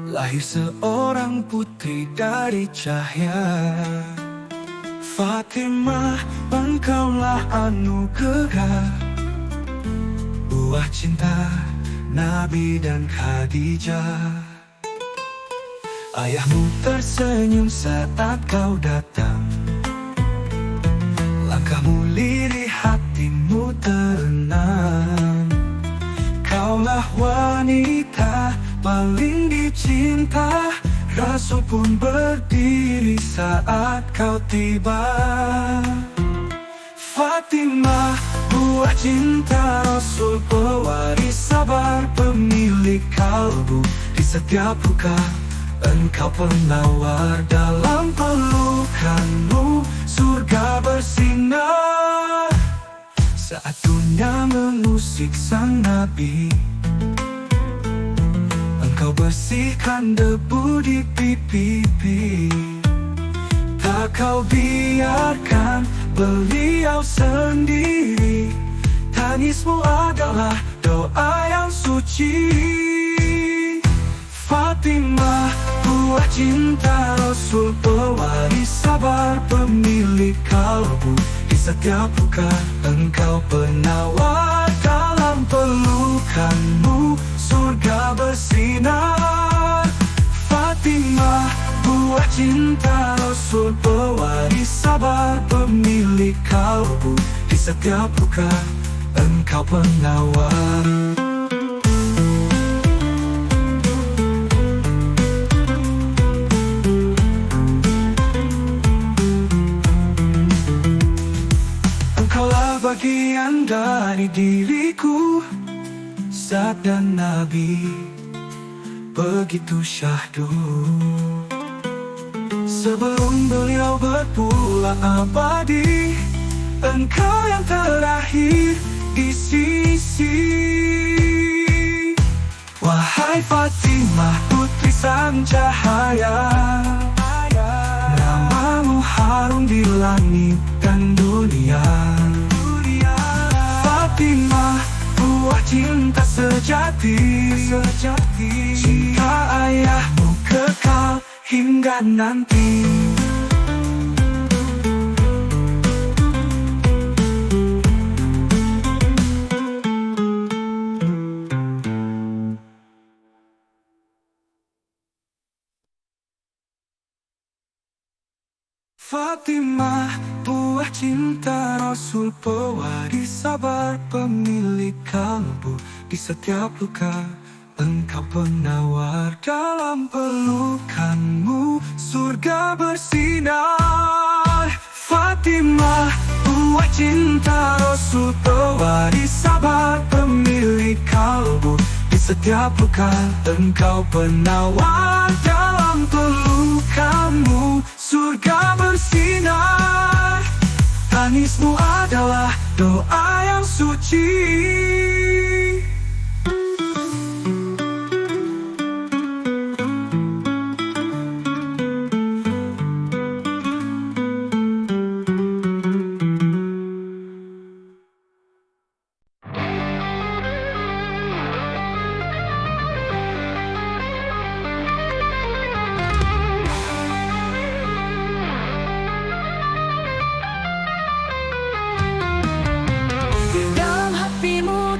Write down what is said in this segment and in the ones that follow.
lahir seorang putri dari cahaya. Fatimah, engkaulah anugerah, buah cinta Nabi dan Khadijah. Ayahmu tersenyum saat kau datang, langkahmu lirih, hatimu tenang. Kaulah wanita paling dicinta, Rasul pun berdiri saat kau tiba. Fatimah, buah cinta Rasul, pewaris sabar, pemilik kalbu. Di setiap luka engkau penawar, dalam pelukanmu surga bersinar. Saat dunia mengusik sang Nabi, engkau bersihkan debu di pipi. Tak kau biarkan beliau sendiri, tangismu adalah doa yang suci. Fatimah, buah cinta Rasul, pewaris sabar, pemilik kalbu. Di setiap luka engkau penawar, dalam pelukanmu surga bersinar. Fatimah, buah cinta Rasul, pewaris sabar, pemilik kalbu. Di setiap luka engkau penawar. Engkaulah bagian dari diriku, Zat dan Nabi begitu syahdu. Sebelum beliau berpulang abadi, engkau yang terakhir di sisi. Wahai Fatimah, putri sang cahaya, namamu harum di langit dan dunia. Fatimah, buah cinta sejati, cinta ayahmu kekal hingga nanti. Fatimah, buah cinta Rasul, pewaris sabar, pemilik kalbu. Di setiap luka engkau penawar, dalam pelukanmu surga bersinar. Fatimah, buah cinta Rasul, pewaris sabar, pemilik kalbu. Di setiap luka engkau penawar, dalam pelukanmu surga bersinar. Tangismu adalah doa yang suci.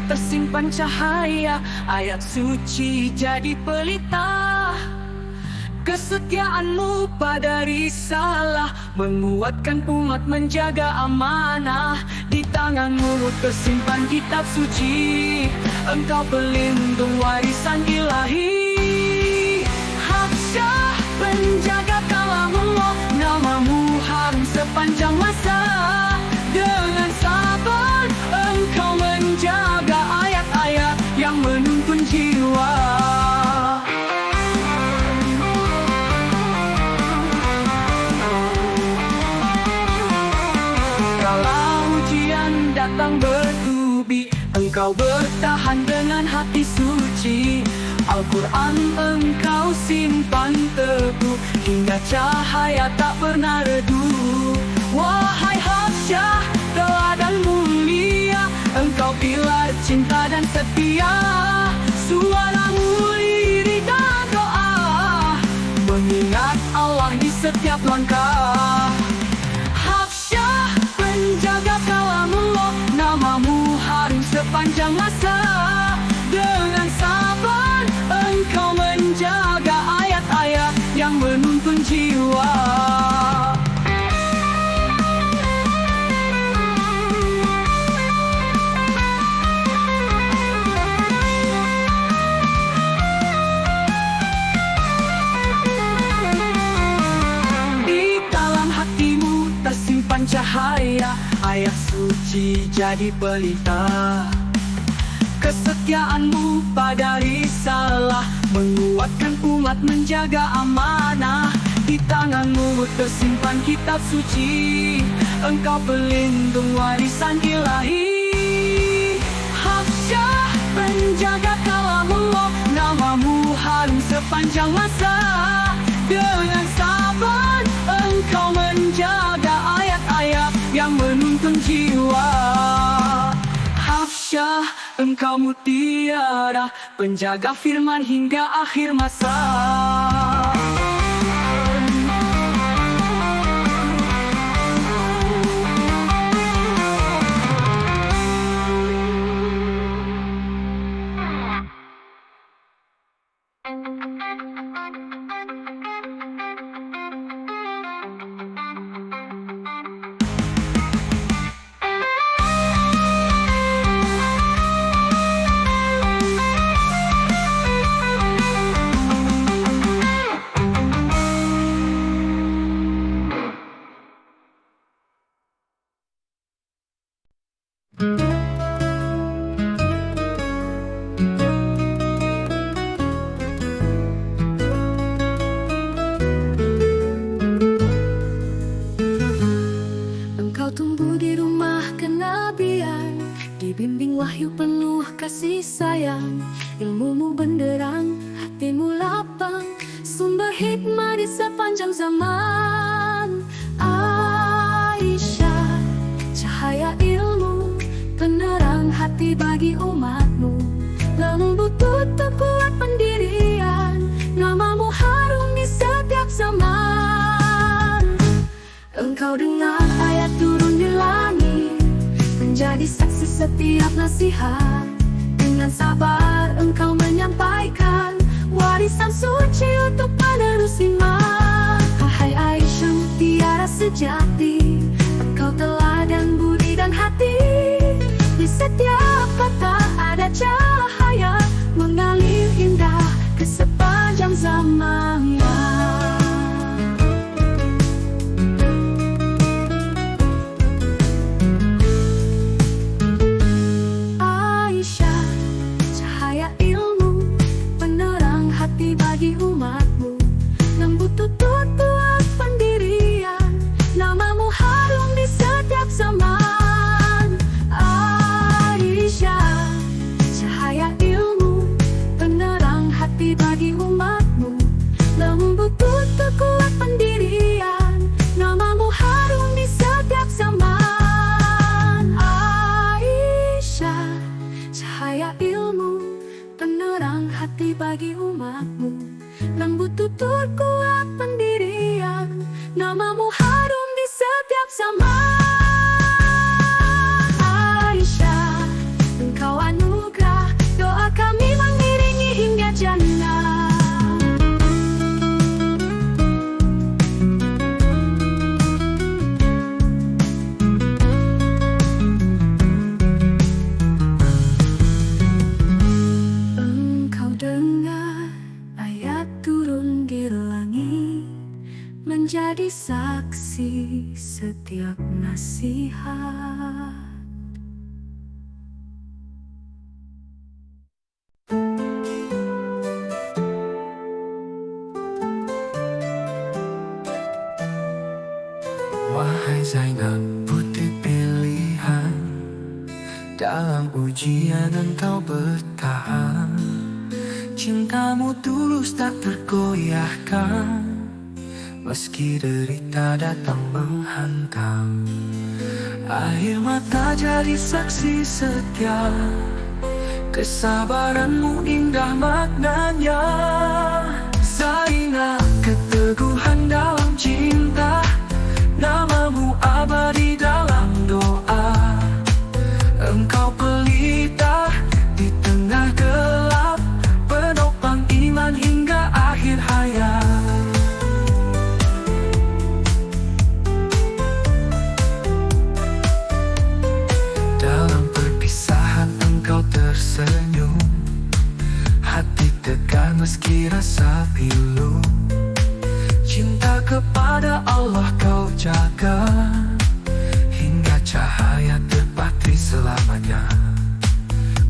Tersimpan cahaya ayat suci jadi pelita. Kesetiaanmu pada risalah menguatkan umat, menjaga amanah. Di tanganmu tersimpan kitab suci, engkau pelindung warisan ilahi. Hafsyah, penjaga kalamullah, namamu harum sepanjang masa. Dengan sabar engkau menjaga ayat-ayat yang menuntun jiwa. Kalau ujian datang bertubi, engkau bertahan dengan hati suci. Al-Quran engkau simpan teguh, hingga cahaya tak pernah redup. Wahai Hafsyah, teladan mulia, engkau pilar cinta dan setia. Suara mulia setiap langkah. Hafsyah, penjaga kalamullah, namamu harum sepanjang masa. Dengan sabar engkau menjaga ayat-ayat yang menuntun jiwa. Cahaya ayat suci jadi pelita. Kesetiaanmu pada risalah menguatkan umat menjaga amanah. Di tanganmu tersimpan kitab suci, engkau pelindung warisan ilahi. Hafsyah, penjaga kalamullah, namamu harum sepanjang masa. Dengan sabar engkau menjaga ayat-ayat yang menuntun jiwa. Hafsyah, engkau mutiara, penjaga firman hingga akhir masa. Dibimbing wahyu penuh kasih sayang, ilmumu benderang, hatimu lapang, sumber hikmah di sepanjang zaman. Aisyah, cahaya ilmu, penerang hati bagi umatmu, lembut tutup kuat pendirian, namamu harum di setiap zaman. Engkau dengar ayat turun di langit, menjadi saksi setiap nasihat. Dengan sabar engkau menyampaikan warisan suci untuk penerus iman. Hai Aisyah, mutiara sejati, engkau teladan budi dan hati. Di setiap kata ada cahaya, mengalir indah ke sepanjang zaman. Bagi umatmu, lembut tutup kuat pendirian, namamu harum di setiap zaman. Aisyah, cahaya ilmu, penerang hati bagi umatmu, lembut tutup kuat pendirian, namamu harum di setiap zaman. Aisyah, cahaya ilmu, penerang hati bagi umatmu, lembut tutur kuat pendirian, namamu harum di setiap zaman. Aisyah, engkau anugerah, doa kami mengiringi hingga jannah. Menjadi saksi setiap nasihat. Wahai Zainab, putri pilihan, dalam ujian engkau bertahan. Cintamu tulus tak tergoyahkan, meski derita datang menghantam. Air mata jadi saksi setia, kesabaranmu indah maknanya. Zainab, keteguhan dalam cinta sabar meski rasa pilu. Cinta kepada Allah kau jaga, hingga cahaya terpatri selamanya.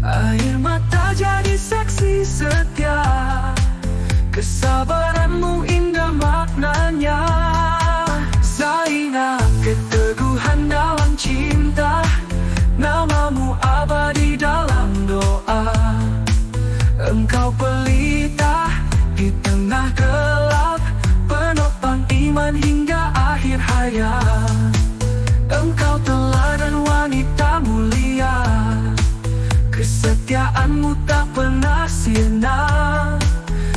Air mata jadi saksi setia, kesabaranmu indah maknanya. Zainab, keteguhan dalam cinta, namamu abadi dalam doa. Engkau pelita di tengah gelap, penopang iman hingga akhir hayat. Engkau teladan wanita mulia, kesetiaanmu tak pernah sirna.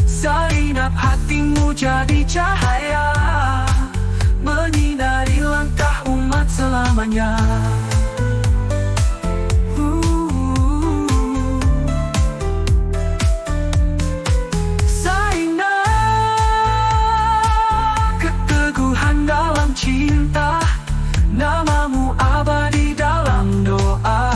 Zainab, hatimu jadi cahaya, menyinari langkah umat selamanya. Zainab, keteguhan dalam cinta, namamu abadi dalam doa.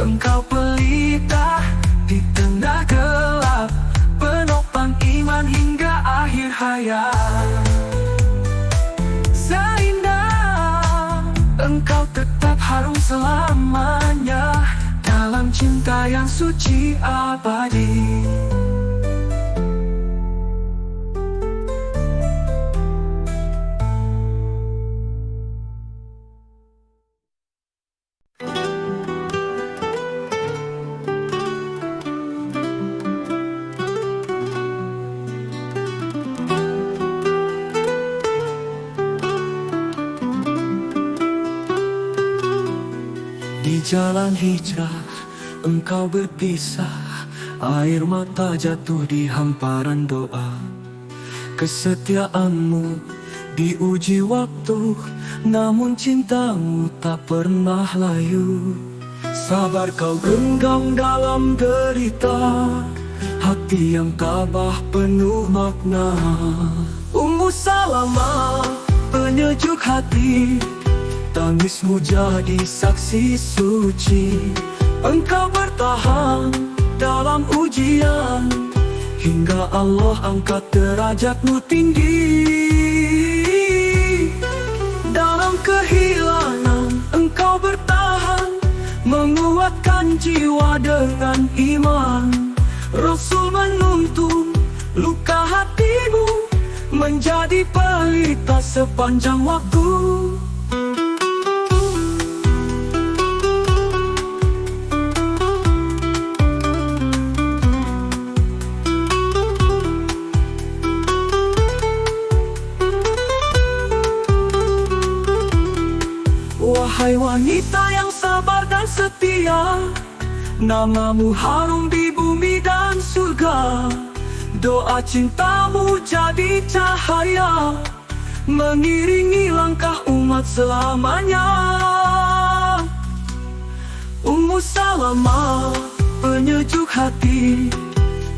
Engkau pelita di tengah gelap, penopang iman hingga akhir hayat. Zainab, engkau tetap harum selamanya dalam cinta yang suci abadi. Di jalan hijrah engkau berpisah, air mata jatuh di hamparan doa. Kesetiaanmu diuji waktu, namun cintamu tak pernah layu. Sabar kau genggam dalam derita, hati yang tabah penuh makna. Ummu Salamah, penyejuk hati, tangismu jadi saksi suci. Engkau bertahan dalam ujian, hingga Allah angkat derajatmu tinggi. Dalam kehilangan engkau bertahan, menguatkan jiwa dengan iman. Rasul menuntun luka hatimu, menjadi pelita sepanjang waktu. Wahai wanita yang sabar dan setia, namamu harum di bumi dan surga. Doa cintamu jadi cahaya, mengiringi langkah umat selamanya. Ummu Salamah, penyejuk hati,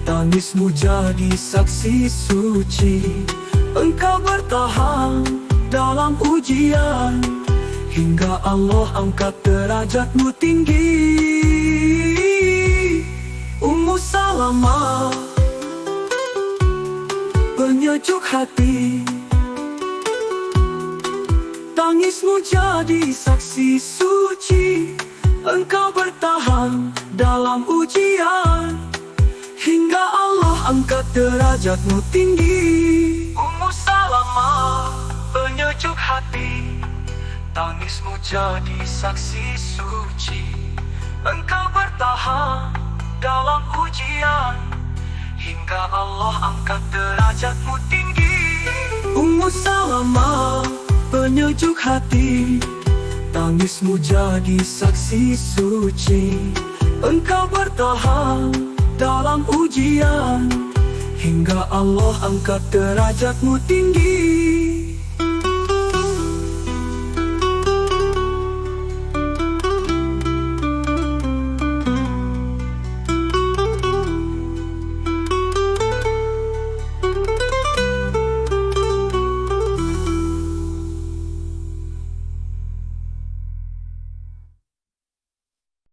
tangismu jadi saksi suci. Engkau bertahan dalam ujian, hingga Allah angkat derajatmu tinggi. Ummu Salamah, penyejuk hati, tangismu jadi saksi suci. Engkau bertahan dalam ujian, hingga Allah angkat derajatmu tinggi. Ummu Salamah, penyejuk hati, tangismu jadi saksi suci. Engkau bertahan dalam ujian, hingga Allah angkat derajatmu tinggi. Ummu Salamah, penyejuk hati, tangismu jadi saksi suci. Engkau bertahan dalam ujian, hingga Allah angkat derajatmu tinggi.